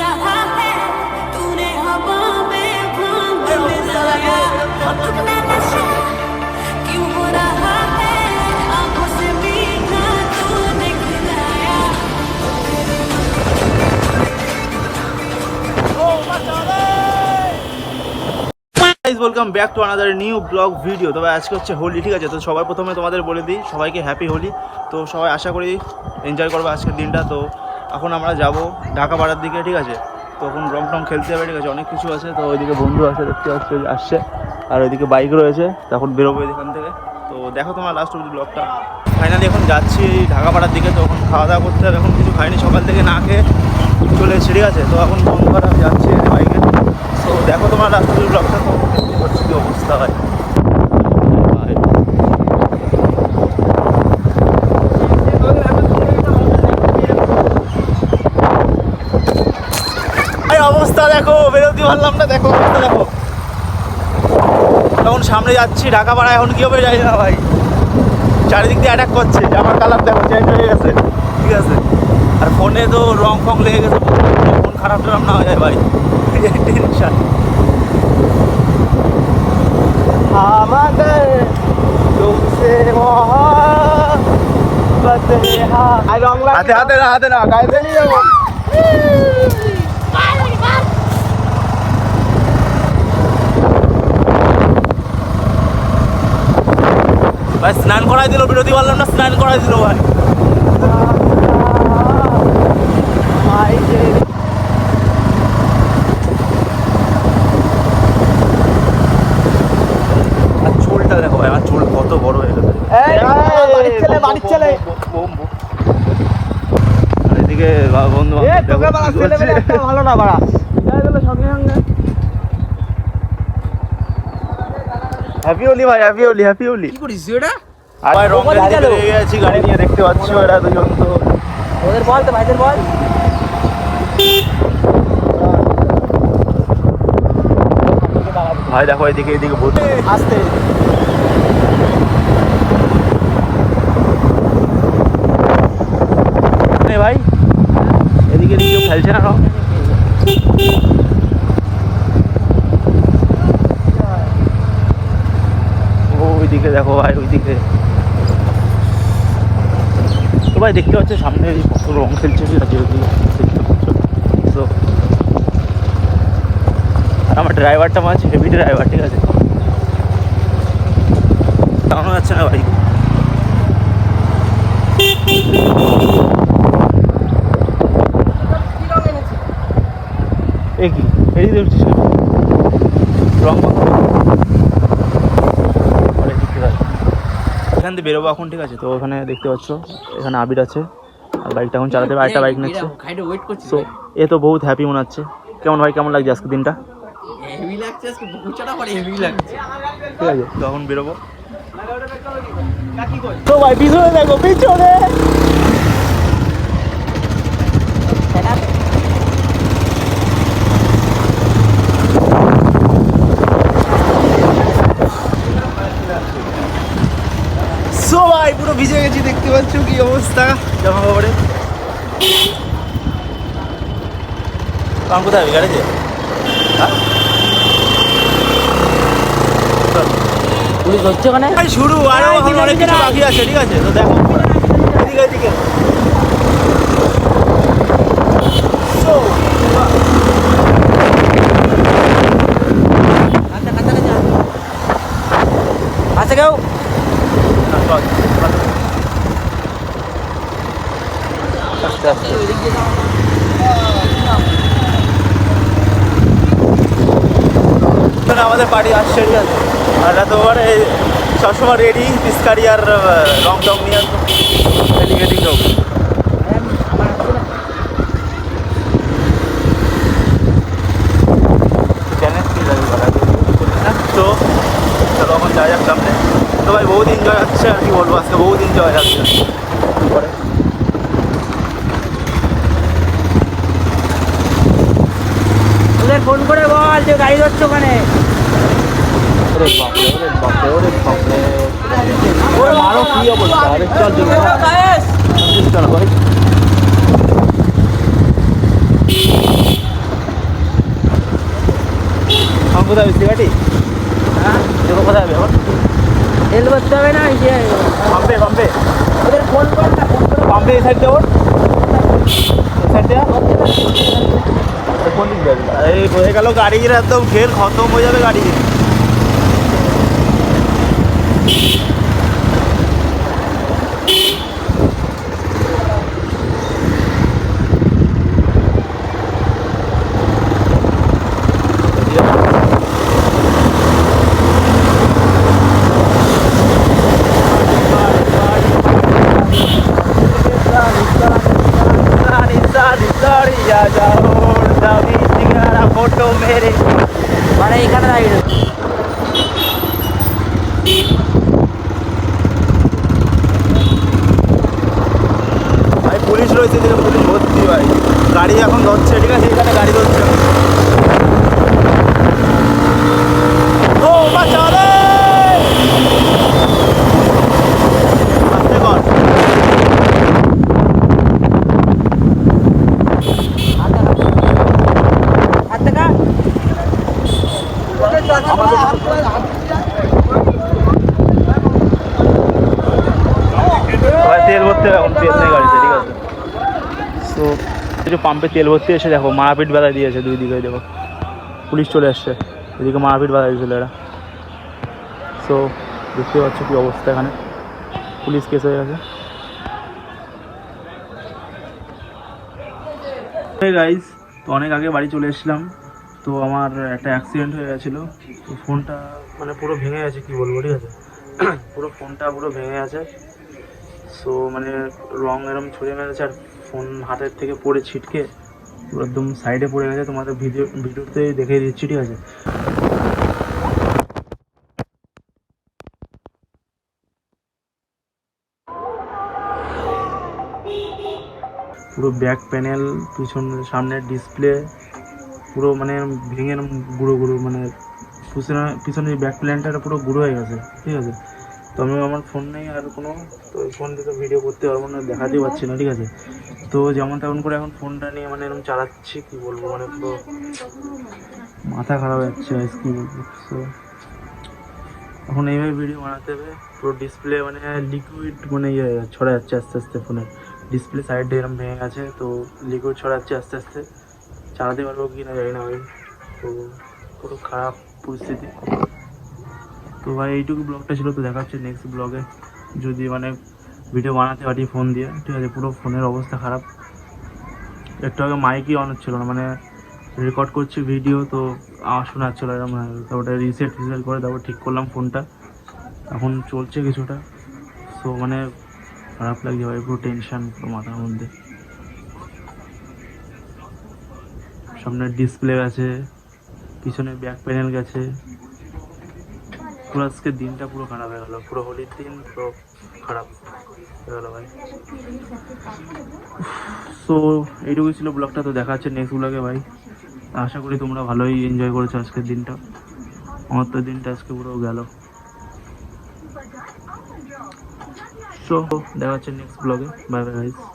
रहा है तूने हवा में भांग मिलाया अपना नशा क्यों हो रहा है आंखों से मीठा तूने खिलाया welcome back to another new blog video. তবে আজকে হচ্ছে হোলি, ঠিক আছে? তো সবার প্রথমে তোমাদের বলে দিই সবাইকে হ্যাপি হোলি। তো সবাই আশা করি এনজয় করবো আজকের দিনটা। তো এখন আমরা যাব ঢাকা পাড়ার দিকে, ঠিক আছে? তো এখন রং টং খেলতে হবে, ঠিক আছে? অনেক কিছু আছে। তো ওইদিকে বন্ধু আছে, দেখতে পাচ্ছি আসছে, আর ওইদিকে বাইক রয়েছে। তখন বেরোবো এখান থেকে। তো দেখো তোমার লাস্ট অব্দি ব্লগটা। ফাইনালি এখন যাচ্ছি ঢাকা পাড়ার দিকে। তো এখন খাওয়া দাওয়া করতে হবে, এখন কিছু খাইনি, সকাল থেকে না খেয়ে চলে এসেছি, ঠিক আছে? তো এখন বন্ধু করা যাচ্ছি বাইকে। তো দেখো তোমার লাস্ট অব্দি ব্লগটা। তো করছি কি অবস্থা হয়। অবস্থা দেখো, বেরোতে পারলাম না। দেখো অবস্থা দেখো। তখন সামনে যাচ্ছি ঢাকা পাড়া, এখন কি হবে যাই না ভাই। চারিদিক দিয়ে অ্যাটাক করছে, আমার কালার দেখো চেঞ্জ হয়ে গেছে, ঠিক আছে? আর ফোনে তো রং ফং লেগে গেছে, ফোন খারাপ টারাপ না হয়ে যায় ভাই, টেনশন। আমাদের হাতে হাতে না, হাতে না, গায়ে নিয়ে যাবো। ভাই স্নান করাই দিল, বিরতি পারলাম না, স্নান করাই দিল ভাই। আর চুলটা দেখো ভাই, আমার চুল কত বড় হয়ে গেছে। এদিকে বন্ধু ভালো না বাড়া সঙ্গে সঙ্গে। হ্যাপি হোলি ভাই, হ্যাপি হোলি, হ্যাপি হোলি। কি করিস ওটা? ভাই রং খেলতে লেগে গেছি, গাড়ি নিয়ে, দেখতে পাচ্ছ এরা দুজন। তো ওদের বল, তো ভাইদের বল। ভাই দেখো এদিকে, এদিকে ভূত আসতে। ভাই এদিকে কেউ খেলছে না রং। ওইদিকে দেখো ভাই, ওইদিকে তো ভাই দেখতে পাচ্ছ সামনে কত রং খেলছে, ঠিক আছে? তো আর আমার ড্রাইভারটা মাঝে হেভি ড্রাইভার, ঠিক আছে? চালানো যাচ্ছে না ভাই। এ কি এদিকে উঠছিস রং এখান থেকে বেরোবো এখন, ঠিক আছে? তো ওখানে দেখতে পাচ্ছ এখানে আবির আছে, আর বাইকটা এখন চালাতে হবে, আরেকটা বাইক নিচ্ছে। তো এ তো বহুত হ্যাপি মনে হচ্ছে। কেমন ভাই, কেমন লাগছে আজকে দিনটা? হেভি লাগছে আজকে, বহুতটা পরে হেভি লাগছে, ঠিক আছে? তো এখন বেরোবো। তো ভাই পিছনে দেখো, পিছনে ভাই পুরো ভিজে গেছি, দেখতে পাচ্ছ কি অবস্থা জামা কাপড়ে। কারণ কোথায় গাড়িতে পুলিশ হচ্ছে ওখানে শুরু, আরো এখন অনেক কিছু বাকি আছে, ঠিক আছে? তো দেখো এদিকে, এদিকে আচ্ছা কেউ আমাদের পার্টি আসছে, ঠিক আছে? আর এত মানে সবসময় রেডি পিসকারি আর রং টং নিয়ে এদিকে এদিকে হোক। তো চলো এখন যাওয়া যাক সামনে। তো ভাই বহুত এনজয় হচ্ছে, আর কি বলবো, আজকে বহুত এনজয় হচ্ছে। পরে ওদের ফোন করে বল যে গাড়ি ধরছে ওখানে। ওরে বাপরে, ওরে বাপরে, ওরে বাপরে, ওরে মারো কি অবস্থা। আরে চল চল ভাই। কোথায় সিগাটি হ্যাঁ দেবো কোথায় যাবে এখন তেল করতে হবে না ইয়ে পাম্পে পাম্পে ওদের ফোন কর না ফোন করে পাম্পে এই সাইড দেবো এই সাইড দেওয়া কোন দিক যাবে এই হয়ে গেল গাড়ির একদম খেল খতম হয়ে যাবে গাড়ি फोटो मेरे মানে এখানে দাঁড়িয়ে ভাই পুলিশ রয়েছে যেটা পুলিশ ভর্তি ভাই গাড়ি এখন ধরছে ঠিক আছে এখানে গাড়ি ধরছে ও বাঁচাও রে আস্তে কর হাত দেখা ভাই তেল ভরতে হবে এখন তেল নেই গাড়িতে ঠিক আছে সো কিছু পাম্পে তেল ভর্তি এসে দেখো মারাপিট বাধা দিয়েছে দুই দিকে দেখো পুলিশ চলে আসছে এদিকে মারাপিট বাধা দিয়েছিল এরা সো দেখতে পাচ্ছ কী অবস্থা এখানে পুলিশ কেস হয়ে গেছে গাইজ তো অনেক আগে বাড়ি চলে এসেছিলাম তো আমার একটা অ্যাক্সিডেন্ট হয়ে গেছিলো তো ফোনটা মানে পুরো ভেঙে গেছে কী বলবো ঠিক আছে পুরো ফোনটা পুরো ভেঙে গেছে সো মানে রং এরম ছড়িয়ে মেরেছে আর ফোন হাতের থেকে পড়ে ছিটকে পুরো একদম সাইডে পড়ে গেছে তোমাদের ভিডিওতে দেখে দিচ্ছি ঠিক আছে পুরো ব্যাক প্যানেল পিছনের সামনের ডিসপ্লে পুরো মানে ভেঙে গুঁড়ো গুঁড়ো মানে পিছনের ব্যাক প্যানেলটা পুরো গুঁড়ো হয়ে গেছে ঠিক আছে তো আমি আমার ফোন নেই আর কোনো তো ওই ফোন দিয়ে তো ভিডিও করতে পারবো না দেখাতেই পারছি না ঠিক আছে তো যেমন তেমন করে এখন ফোনটা নিয়ে মানে এরকম চালাচ্ছি কী বলবো মানে পুরো মাথা খারাপ হয়ে যাচ্ছে কী বলবো সো এখন এইভাবে ভিডিও বানাতে হবে পুরো ডিসপ্লে মানে লিকুইড মানে ইয়ে ছড়া যাচ্ছে আস্তে আস্তে ফোনের ডিসপ্লে সাইডে এরকম ভেঙে গেছে তো লিকুইড ছড়াচ্ছে আস্তে আস্তে চালাতে পারবো কি না জানি না ভাই তো পুরো খারাপ পরিস্থিতি তো ভাই এইটুকু ব্লগটা ছিল তো দেখা হচ্ছে নেক্সট ব্লগে যদি মানে ভিডিও বানাতে পারি ফোন দিয়ে ঠিক আছে পুরো ফোনের অবস্থা খারাপ একটু আগে মাইকই অন হচ্ছিলো না মানে রেকর্ড করছি ভিডিও তো আওয়াজ শোনা যাচ্ছিলো এরকম তারপরে রিসেট করে তারপর ঠিক করলাম ফোনটা এখন চলছে কিছুটা সো মানে খারাপ লাগছে ভাই পুরো টেনশন পুরো মাথার মধ্যে সামনের ডিসপ্লে গেছে পিছনে ব্যাক প্যানেল গেছে পুরো আজকে দিনটা পুরো খারাপ হয়ে গেলো পুরো হোলির দিন পুরো খারাপ হয়ে গেলো ভাই সো এইটুকুই ছিল ব্লগটা তো দেখা হচ্ছে নেক্সট ব্লগে ভাই আশা করি তোমরা ভালোই এনজয় করেছো আজকের দিনটা আমার তো দিনটা আজকে পুরো গেল সো দেখা হচ্ছে নেক্সট ব্লগে বাই বাই গাইস